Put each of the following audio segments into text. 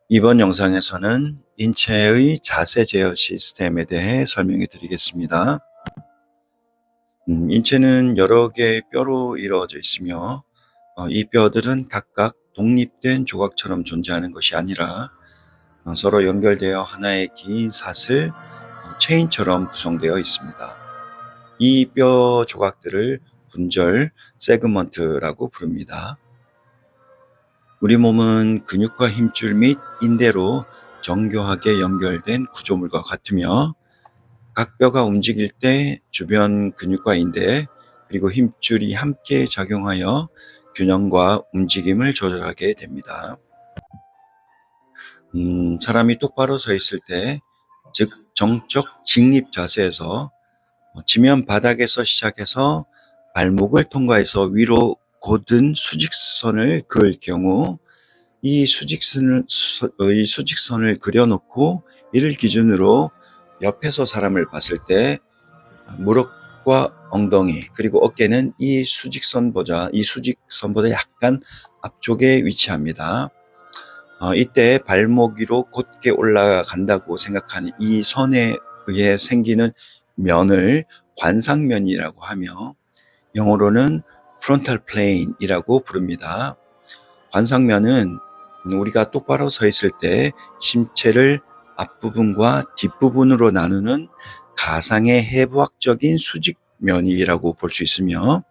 이번 영상에서는 인체의 자세 제어 시스템에 대해 설명해 드리겠습니다. 인체는 여러 개의 뼈로 이루어져 있으며 이 뼈들은 각각 독립된 조각처럼 존재하는 것이 아니라 서로 연결되어 하나의 긴 사슬, 체인처럼 구성되어 있습니다. 이 뼈 조각들을 분절, 세그먼트라고 부릅니다. 우리 몸은 근육과 힘줄 및 인대로 정교하게 연결된 구조물과 같으며 각 뼈가 움직일 때 주변 근육과 인대 그리고 힘줄이 함께 작용하여 균형과 움직임을 조절하게 됩니다. 사람이 똑바로 서 있을 때, 즉 정적 직립 자세에서 지면 바닥에서 시작해서 발목을 통과해서 위로 곧은 수직선을 그을 경우 이 수직선을 그려놓고 이를 기준으로 옆에서 사람을 봤을 때 무릎과 엉덩이 그리고 어깨는 이 수직선보다 약간 앞쪽에 위치합니다. 이때 발목 위로 곧게 올라간다고 생각하는 이 선에 의해 생기는 면을 관상면이라고 하며 영어로는 frontal plane이라고 부릅니다. 관상면은 우리가 똑바로 서 있을 때 신체를 앞부분과 뒷부분으로 나누는 가상의 해부학적인 수직면이라고 볼 수 있으며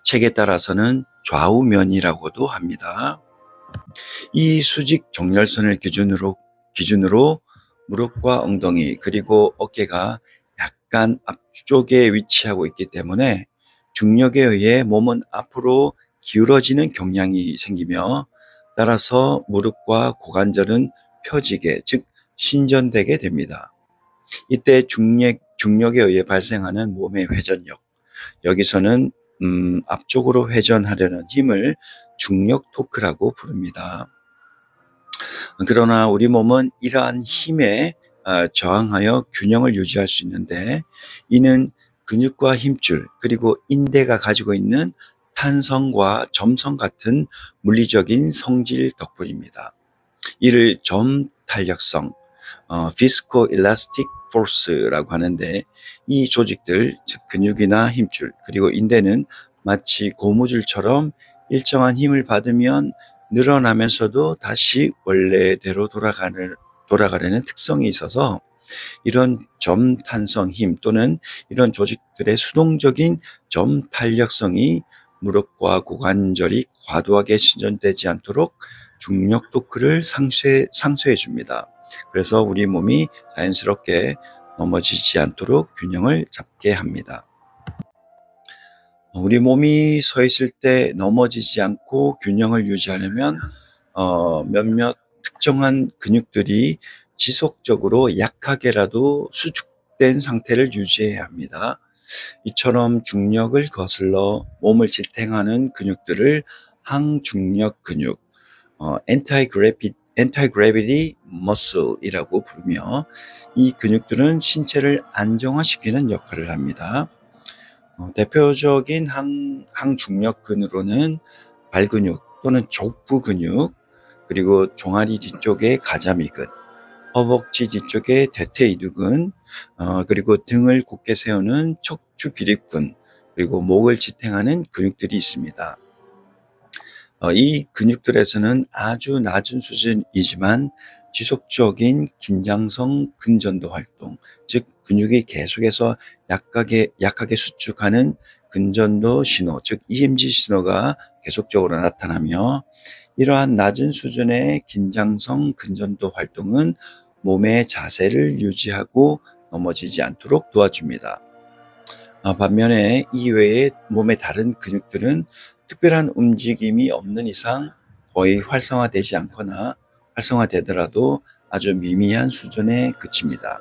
책에 따라서는 좌우면이라고도 합니다. 이 수직 정렬선을 기준으로 무릎과 엉덩이 그리고 어깨가 약간 앞쪽에 위치하고 있기 때문에 중력에 의해 몸은 앞으로 기울어지는 경향이 생기며 따라서 무릎과 고관절은 펴지게, 즉 신전되게 됩니다. 이때 중력에 의해 발생하는 몸의 회전력, 여기서는 앞쪽으로 회전하려는 힘을 중력 토크라고 부릅니다. 그러나 우리 몸은 이러한 힘에 저항하여 균형을 유지할 수 있는데 이는 근육과 힘줄 그리고 인대가 가지고 있는 탄성과 점성 같은 물리적인 성질 덕분입니다. 이를 점탄력성, Viscoelastic Force라고 하는데 이 조직들, 즉 근육이나 힘줄 그리고 인대는 마치 고무줄처럼 일정한 힘을 받으면 늘어나면서도 다시 원래대로 돌아가려는 특성이 있어서 이런 점탄성 힘 또는 이런 조직들의 수동적인 점탄력성이 무릎과 고관절이 과도하게 신전되지 않도록 중력 토크를 상쇄해 줍니다. 그래서 우리 몸이 자연스럽게 넘어지지 않도록 균형을 잡게 합니다. 우리 몸이 서 있을 때 넘어지지 않고 균형을 유지하려면 몇몇 특정한 근육들이 지속적으로 약하게라도 수축된 상태를 유지해야 합니다. 이처럼 중력을 거슬러 몸을 지탱하는 근육들을 항중력 근육, anti-gravity muscle이라고 부르며 이 근육들은 신체를 안정화시키는 역할을 합니다. 대표적인 항중력 근으로는 발근육 또는 족부 근육, 그리고 종아리 뒤쪽의 가자미근, 허벅지 뒤쪽의 대퇴이두근, 그리고 등을 곧게 세우는 척추 기립근, 그리고 목을 지탱하는 근육들이 있습니다. 이 근육들에서는 아주 낮은 수준이지만 지속적인 긴장성 근전도 활동, 즉 근육이 계속해서 약하게 수축하는 근전도 신호, 즉 EMG 신호가 계속적으로 나타나며 이러한 낮은 수준의 긴장성 근전도 활동은 몸의 자세를 유지하고 넘어지지 않도록 도와줍니다. 반면에 이외의 몸의 다른 근육들은 특별한 움직임이 없는 이상 거의 활성화되지 않거나 활성화되더라도 아주 미미한 수준에 그칩니다.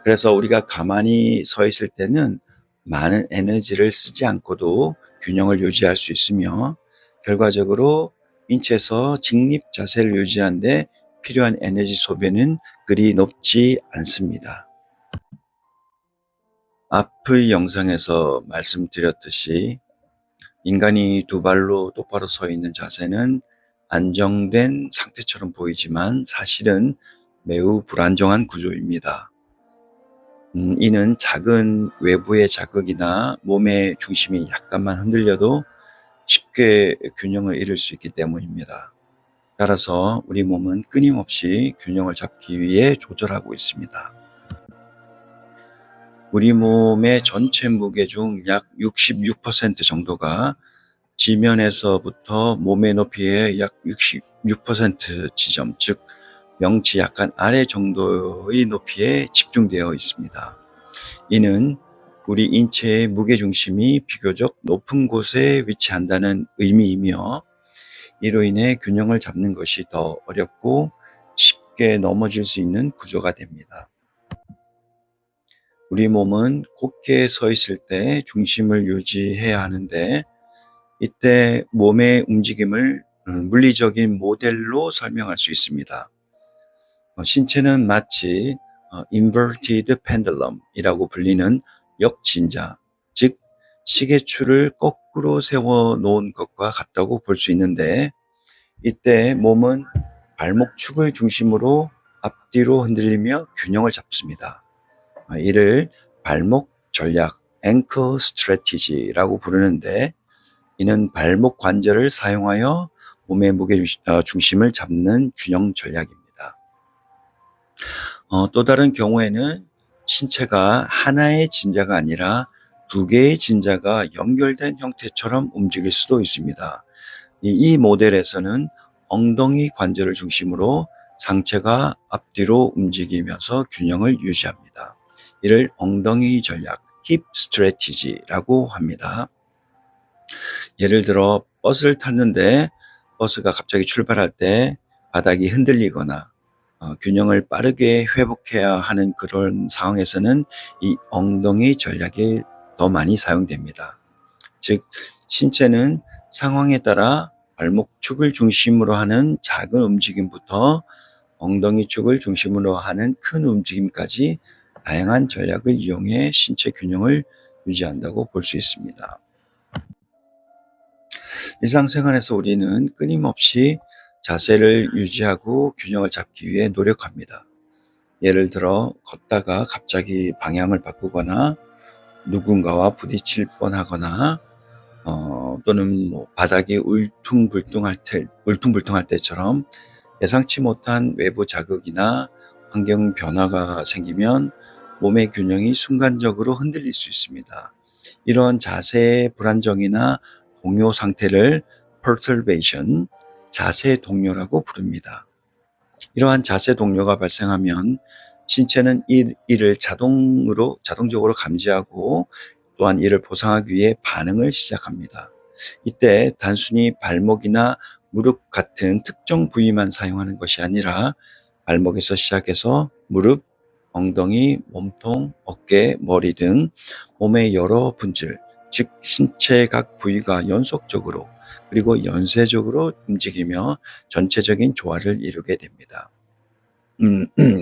그래서 우리가 가만히 서 있을 때는 많은 에너지를 쓰지 않고도 균형을 유지할 수 있으며 결과적으로 인체에서 직립 자세를 유지하는 데 필요한 에너지 소비는 그리 높지 않습니다. 앞의 영상에서 말씀드렸듯이 인간이 두 발로 똑바로 서 있는 자세는 안정된 상태처럼 보이지만 사실은 매우 불안정한 구조입니다. 이는 작은 외부의 자극이나 몸의 중심이 약간만 흔들려도 쉽게 균형을 잃을 수 있기 때문입니다. 따라서 우리 몸은 끊임없이 균형을 잡기 위해 조절하고 있습니다. 우리 몸의 전체 무게 중 약 66% 정도가 지면에서부터 몸의 높이의 약 66% 지점, 즉 명치 약간 아래 정도의 높이에 집중되어 있습니다. 이는 우리 인체의 무게중심이 비교적 높은 곳에 위치한다는 의미이며, 이로 인해 균형을 잡는 것이 더 어렵고 쉽게 넘어질 수 있는 구조가 됩니다. 우리 몸은 곧게 서 있을 때 중심을 유지해야 하는데, 이때 몸의 움직임을 물리적인 모델로 설명할 수 있습니다. 신체는 마치 inverted pendulum이라고 불리는 역진자, 즉 시계추를 거꾸로 세워 놓은 것과 같다고 볼 수 있는데, 이때 몸은 발목축을 중심으로 앞뒤로 흔들리며 균형을 잡습니다. 이를 발목 전략, ankle strategy라고 부르는데, 이는 발목 관절을 사용하여 몸의 무게 중심을 잡는 균형 전략입니다. 또 다른 경우에는 신체가 하나의 진자가 아니라 두 개의 진자가 연결된 형태처럼 움직일 수도 있습니다. 이 모델에서는 엉덩이 관절을 중심으로 상체가 앞뒤로 움직이면서 균형을 유지합니다. 이를 엉덩이 전략, 힙 스트래티지라고 합니다. 예를 들어 버스를 탔는데 버스가 갑자기 출발할 때 바닥이 흔들리거나 균형을 빠르게 회복해야 하는 그런 상황에서는 이 엉덩이 전략이 더 많이 사용됩니다. 즉, 신체는 상황에 따라 발목축을 중심으로 하는 작은 움직임부터 엉덩이 축을 중심으로 하는 큰 움직임까지 다양한 전략을 이용해 신체 균형을 유지한다고 볼 수 있습니다. 일상생활에서 우리는 끊임없이 자세를 유지하고 균형을 잡기 위해 노력합니다. 예를 들어 걷다가 갑자기 방향을 바꾸거나 누군가와 부딪힐 뻔하거나 또는 바닥이 울퉁불퉁할 때처럼 예상치 못한 외부 자극이나 환경 변화가 생기면 몸의 균형이 순간적으로 흔들릴 수 있습니다. 이런 자세의 불안정이나 동요 상태를 perturbation, 자세 동요라고 부릅니다. 이러한 자세 동요가 발생하면 신체는 이를 자동적으로 감지하고 또한 이를 보상하기 위해 반응을 시작합니다. 이때 단순히 발목이나 무릎 같은 특정 부위만 사용하는 것이 아니라 발목에서 시작해서 무릎, 엉덩이, 몸통, 어깨, 머리 등 몸의 여러 분줄, 즉 신체 각 부위가 연속적으로 그리고 연쇄적으로 움직이며 전체적인 조화를 이루게 됩니다.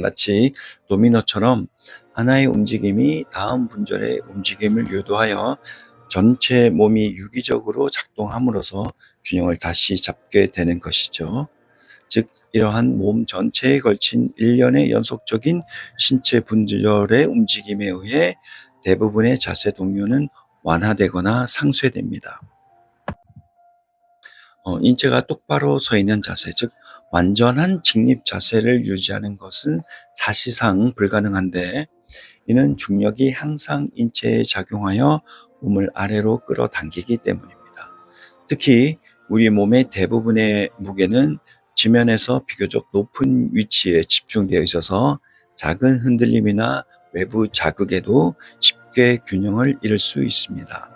마치 도미노처럼 하나의 움직임이 다음 분절의 움직임을 유도하여 전체 몸이 유기적으로 작동함으로써 균형을 다시 잡게 되는 것이죠. 즉, 이러한 몸 전체에 걸친 일련의 연속적인 신체 분절의 움직임에 의해 대부분의 자세 동요는 완화되거나 상쇄됩니다. 인체가 똑바로 서 있는 자세, 즉 완전한 직립 자세를 유지하는 것은 사실상 불가능한데, 이는 중력이 항상 인체에 작용하여 몸을 아래로 끌어당기기 때문입니다. 특히 우리 몸의 대부분의 무게는 지면에서 비교적 높은 위치에 집중되어 있어서 작은 흔들림이나 외부 자극에도 쉽게 균형을 잃을 수 있습니다.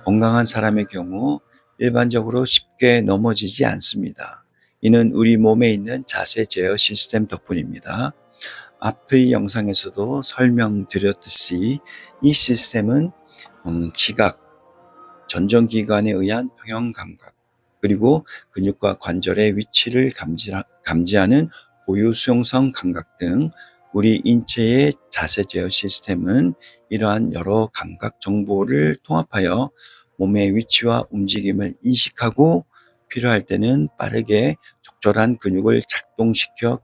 건강한 사람의 경우 일반적으로 쉽게 넘어지지 않습니다. 이는 우리 몸에 있는 자세 제어 시스템 덕분입니다. 앞의 영상에서도 설명드렸듯이 이 시스템은 지각, 전정기관에 의한 평형 감각, 그리고 근육과 관절의 위치를 감지하는 고유 수용성 감각 등 우리 인체의 자세 제어 시스템은 이러한 여러 감각 정보를 통합하여 몸의 위치와 움직임을 인식하고 필요할 때는 빠르게 적절한 근육을 작동시켜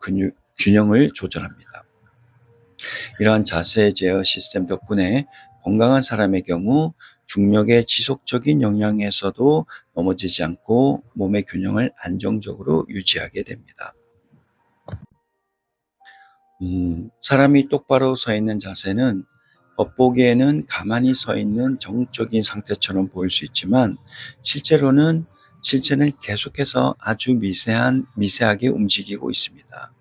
균형을 조절합니다. 이러한 자세 제어 시스템 덕분에 건강한 사람의 경우 중력의 지속적인 영향에서도 넘어지지 않고 몸의 균형을 안정적으로 유지하게 됩니다. 사람이 똑바로 서 있는 자세는 겉보기에는 가만히 서 있는 정적인 상태처럼 보일 수 있지만 실제는 계속해서 아주 미세하게 움직이고 있습니다.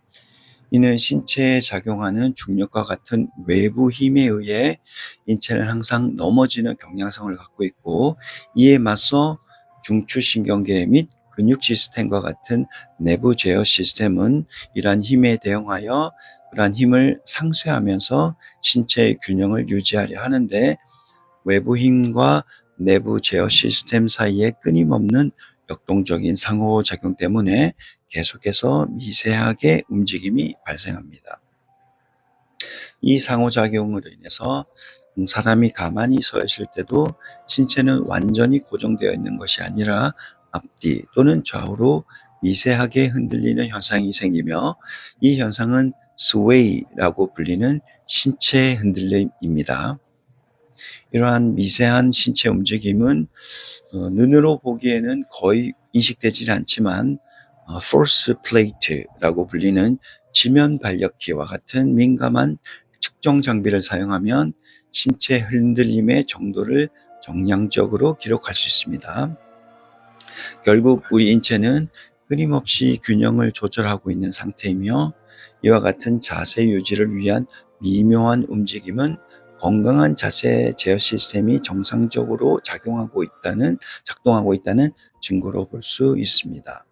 이는 신체에 작용하는 중력과 같은 외부 힘에 의해 인체는 항상 넘어지는 경향성을 갖고 있고, 이에 맞서 중추신경계 및 근육 시스템과 같은 내부 제어 시스템은 이러한 힘에 대응하여 그러한 힘을 상쇄하면서 신체의 균형을 유지하려 하는데, 외부 힘과 내부 제어 시스템 사이의 끊임없는 역동적인 상호작용 때문에 계속해서 미세하게 움직임이 발생합니다. 이 상호작용으로 인해서 사람이 가만히 서 있을 때도 신체는 완전히 고정되어 있는 것이 아니라 앞뒤 또는 좌우로 미세하게 흔들리는 현상이 생기며, 이 현상은 스웨이라고 불리는 신체 흔들림입니다. 이러한 미세한 신체 움직임은 눈으로 보기에는 거의 인식되지 않지만 force plate라고 불리는 지면 발력기와 같은 민감한 측정 장비를 사용하면 신체 흔들림의 정도를 정량적으로 기록할 수 있습니다. 결국 우리 인체는 끊임없이 균형을 조절하고 있는 상태이며, 이와 같은 자세 유지를 위한 미묘한 움직임은 건강한 자세 제어 시스템이 정상적으로 작동하고 있다는 증거로 볼 수 있습니다.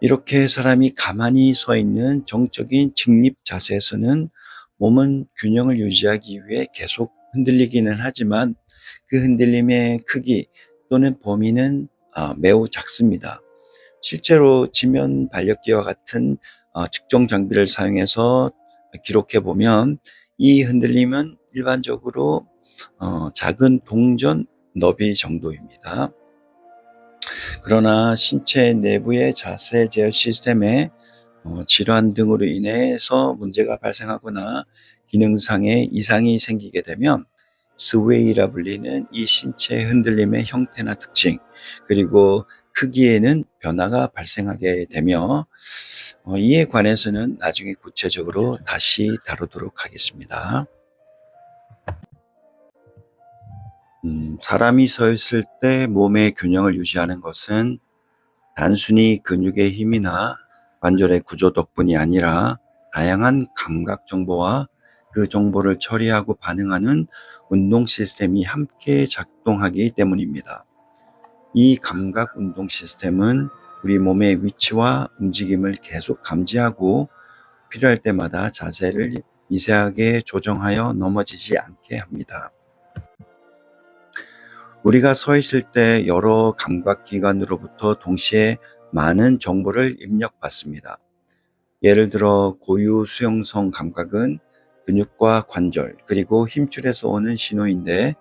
이렇게 사람이 가만히 서 있는 정적인 직립 자세에서는 몸은 균형을 유지하기 위해 계속 흔들리기는 하지만 그 흔들림의 크기 또는 범위는 매우 작습니다. 실제로 지면 발력기와 같은 측정 장비를 사용해서 기록해 보면 이 흔들림은 일반적으로 작은 동전 너비 정도입니다. 그러나 신체 내부의 자세 제어 시스템에 질환 등으로 인해서 문제가 발생하거나 기능상의 이상이 생기게 되면 스웨이라 불리는 이 신체 흔들림의 형태나 특징, 그리고 크기에는 변화가 발생하게 되며, 이에 관해서는 나중에 구체적으로 다시 다루도록 하겠습니다. 사람이 서 있을 때 몸의 균형을 유지하는 것은 단순히 근육의 힘이나 관절의 구조 덕분이 아니라 다양한 감각 정보와 그 정보를 처리하고 반응하는 운동 시스템이 함께 작동하기 때문입니다. 이 감각 운동 시스템은 우리 몸의 위치와 움직임을 계속 감지하고 필요할 때마다 자세를 미세하게 조정하여 넘어지지 않게 합니다. 우리가 서 있을 때 여러 감각기관으로부터 동시에 많은 정보를 입력받습니다. 예를 들어 고유 수용성 감각은 근육과 관절 그리고 힘줄에서 오는 신호인데,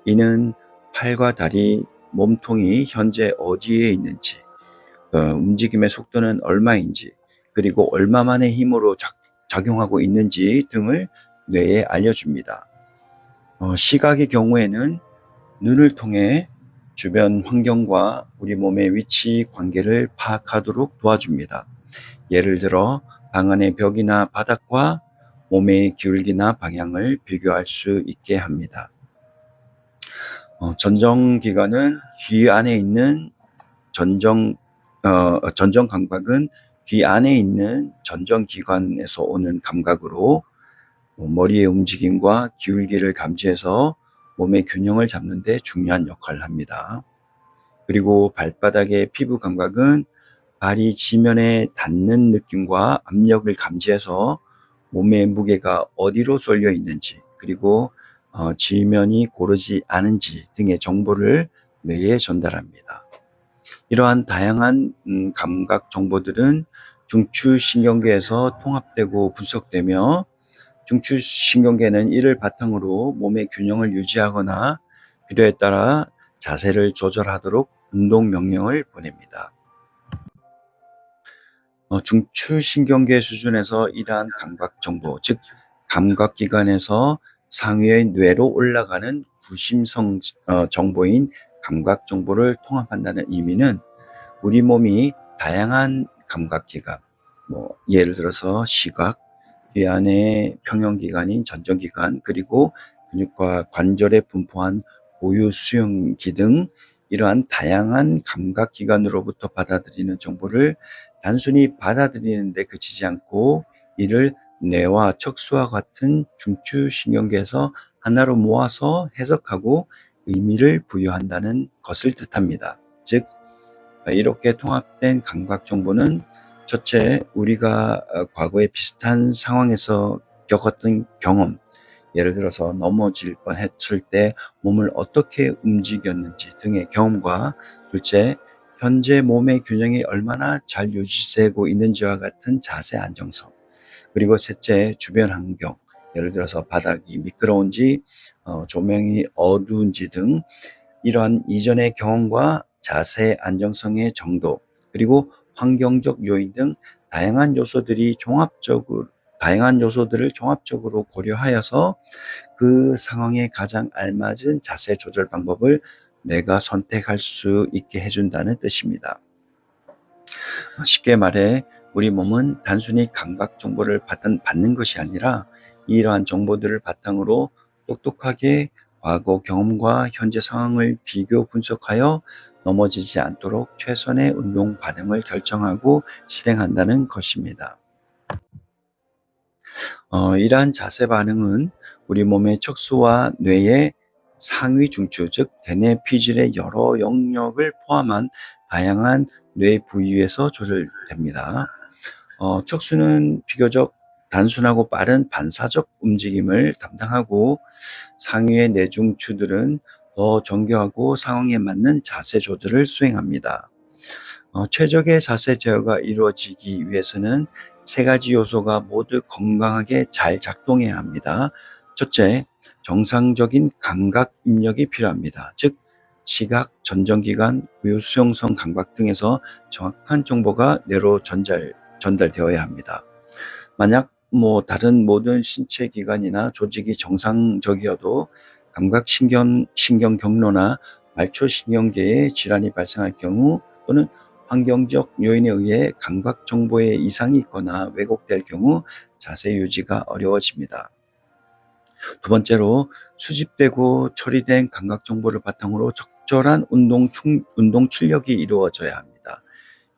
이는 팔과 다리, 몸통이 현재 어디에 있는지, 움직임의 속도는 얼마인지, 그리고 얼마만의 힘으로 작용하고 있는지 등을 뇌에 알려줍니다. 시각의 경우에는 눈을 통해 주변 환경과 우리 몸의 위치 관계를 파악하도록 도와줍니다. 예를 들어 방 안의 벽이나 바닥과 몸의 기울기나 방향을 비교할 수 있게 합니다. 전정기관은 귀 안에 있는 전정 감각은 귀 안에 있는 전정기관에서 오는 감각으로 머리의 움직임과 기울기를 감지해서 몸의 균형을 잡는 데 중요한 역할을 합니다. 그리고 발바닥의 피부 감각은 발이 지면에 닿는 느낌과 압력을 감지해서 몸의 무게가 어디로 쏠려 있는지, 그리고 지면이 고르지 않은지 등의 정보를 뇌에 전달합니다. 이러한 다양한 감각 정보들은 중추신경계에서 통합되고 분석되며, 중추신경계는 이를 바탕으로 몸의 균형을 유지하거나 필요에 따라 자세를 조절하도록 운동 명령을 보냅니다. 중추신경계 수준에서 이러한 감각 정보, 즉 감각기관에서 상위의 뇌로 올라가는 구심성 정보인 감각 정보를 통합한다는 의미는 우리 몸이 다양한 감각기관, 예를 들어서 시각, 귀 안의 평형기관인 전정기관, 그리고 근육과 관절에 분포한 고유 수용기 등 이러한 다양한 감각기관으로부터 받아들이는 정보를 단순히 받아들이는 데 그치지 않고 이를 뇌와 척수와 같은 중추신경계에서 하나로 모아서 해석하고 의미를 부여한다는 것을 뜻합니다. 즉, 이렇게 통합된 감각 정보는 첫째, 우리가 과거에 비슷한 상황에서 겪었던 경험, 예를 들어서 넘어질 뻔했을 때 몸을 어떻게 움직였는지 등의 경험과, 둘째, 현재 몸의 균형이 얼마나 잘 유지되고 있는지와 같은 자세 안정성, 그리고 셋째, 주변 환경, 예를 들어서 바닥이 미끄러운지 조명이 어두운지 등 이러한 이전의 경험과 자세 안정성의 정도, 그리고 환경적 요인 등 다양한 요소들을 종합적으로 고려하여서 그 상황에 가장 알맞은 자세 조절 방법을 내가 선택할 수 있게 해준다는 뜻입니다. 쉽게 말해 우리 몸은 단순히 감각 정보를 받는 것이 아니라 이러한 정보들을 바탕으로 똑똑하게 과거 경험과 현재 상황을 비교 분석하여 넘어지지 않도록 최선의 운동 반응을 결정하고 실행한다는 것입니다. 이러한 자세 반응은 우리 몸의 척수와 뇌의 상위 중추, 즉 대뇌 피질의 여러 영역을 포함한 다양한 뇌 부위에서 조절됩니다. 척수는 비교적 단순하고 빠른 반사적 움직임을 담당하고 상위의 뇌중추들은 더 정교하고 상황에 맞는 자세 조절을 수행합니다. 최적의 자세 제어가 이루어지기 위해서는 세 가지 요소가 모두 건강하게 잘 작동해야 합니다. 첫째, 정상적인 감각 입력이 필요합니다. 즉, 시각, 전정기관, 고유수용성 감각 등에서 정확한 정보가 뇌로 전달되어야 합니다. 만약 다른 모든 신체 기관이나 조직이 정상적이어도 감각신경 경로나 말초신경계에 질환이 발생할 경우, 또는 환경적 요인에 의해 감각 정보에 이상이 있거나 왜곡될 경우 자세 유지가 어려워집니다. 두 번째로, 수집되고 처리된 감각 정보를 바탕으로 적절한 운동 출력이 이루어져야 합니다.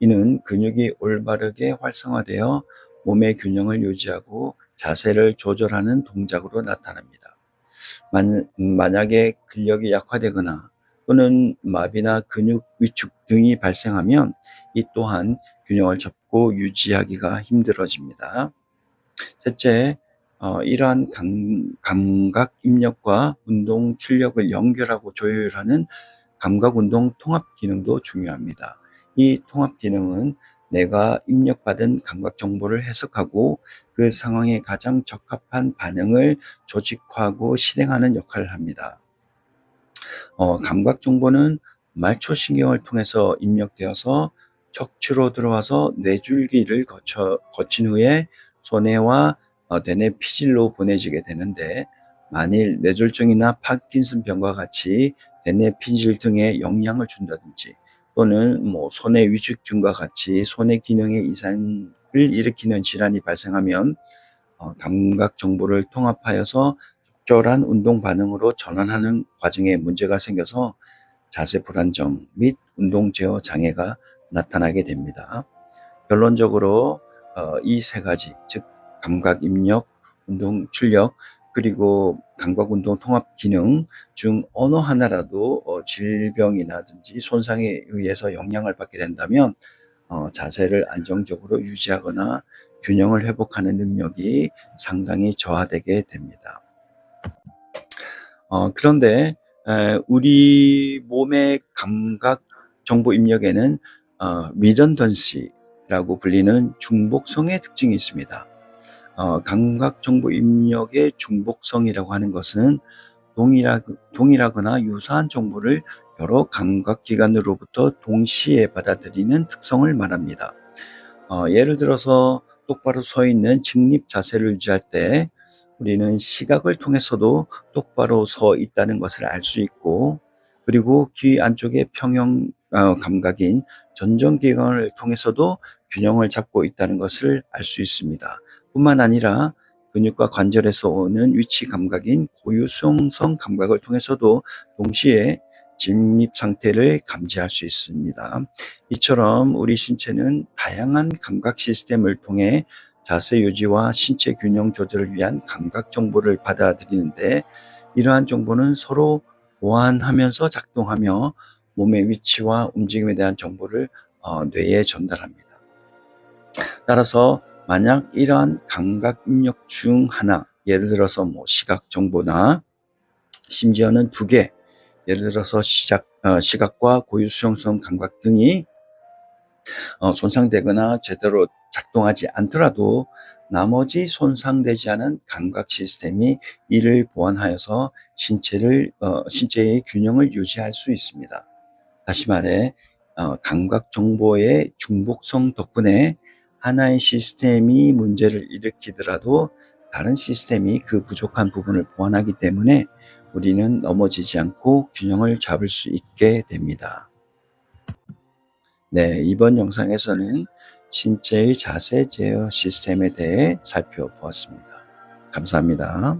이는 근육이 올바르게 활성화되어 몸의 균형을 유지하고 자세를 조절하는 동작으로 나타납니다. 만약에 근력이 약화되거나 또는 마비나 근육 위축 등이 발생하면 이 또한 균형을 잡고 유지하기가 힘들어집니다. 셋째, 이러한 감각 입력과 운동 출력을 연결하고 조율하는 감각 운동 통합 기능도 중요합니다. 이 통합 기능은 내가 입력받은 감각 정보를 해석하고 그 상황에 가장 적합한 반응을 조직화하고 실행하는 역할을 합니다. 감각 정보는 말초신경을 통해서 입력되어서 척추로 들어와서 뇌줄기를 거친 후에 소뇌와 뇌내 피질로 보내지게 되는데, 만일 뇌졸중이나 파킨슨병과 같이 뇌내 피질 등에 영향을 준다든지, 또는 소뇌 위축증과 같이 소뇌 기능에 이상을 일으키는 질환이 발생하면 감각 정보를 통합하여서 적절한 운동 반응으로 전환하는 과정에 문제가 생겨서 자세 불안정 및 운동 제어 장애가 나타나게 됩니다. 결론적으로 이 세 가지, 즉 감각 입력, 운동 출력, 그리고 감각 운동 통합 기능 중 어느 하나라도 질병이라든지 손상에 의해서 영향을 받게 된다면 자세를 안정적으로 유지하거나 균형을 회복하는 능력이 상당히 저하되게 됩니다. 그런데 우리 몸의 감각 정보 입력에는 리던던시라고 불리는 중복성의 특징이 있습니다. 감각 정보 입력의 중복성이라고 하는 것은 동일하거나 유사한 정보를 여러 감각기관으로부터 동시에 받아들이는 특성을 말합니다. 예를 들어서 똑바로 서 있는 직립 자세를 유지할 때 우리는 시각을 통해서도 똑바로 서 있다는 것을 알 수 있고, 그리고 귀 안쪽의 평형 감각인 전정기관을 통해서도 균형을 잡고 있다는 것을 알 수 있습니다. 뿐만 아니라 근육과 관절에서 오는 위치 감각인 고유수용성 감각을 통해서도 동시에 진입 상태를 감지할 수 있습니다. 이처럼 우리 신체는 다양한 감각 시스템을 통해 자세 유지와 신체 균형 조절을 위한 감각 정보를 받아들이는데, 이러한 정보는 서로 보완하면서 작동하며 몸의 위치와 움직임에 대한 정보를 뇌에 전달합니다. 따라서 만약 이러한 감각 입력 중 하나, 예를 들어서 시각 정보나 심지어는 두 개, 예를 들어서 시각과 고유수용성 감각 등이 손상되거나 제대로 작동하지 않더라도 나머지 손상되지 않은 감각 시스템이 이를 보완하여서 신체의 균형을 유지할 수 있습니다. 다시 말해 감각 정보의 중복성 덕분에 하나의 시스템이 문제를 일으키더라도 다른 시스템이 그 부족한 부분을 보완하기 때문에 우리는 넘어지지 않고 균형을 잡을 수 있게 됩니다. 네, 이번 영상에서는 신체의 자세 제어 시스템에 대해 살펴보았습니다. 감사합니다.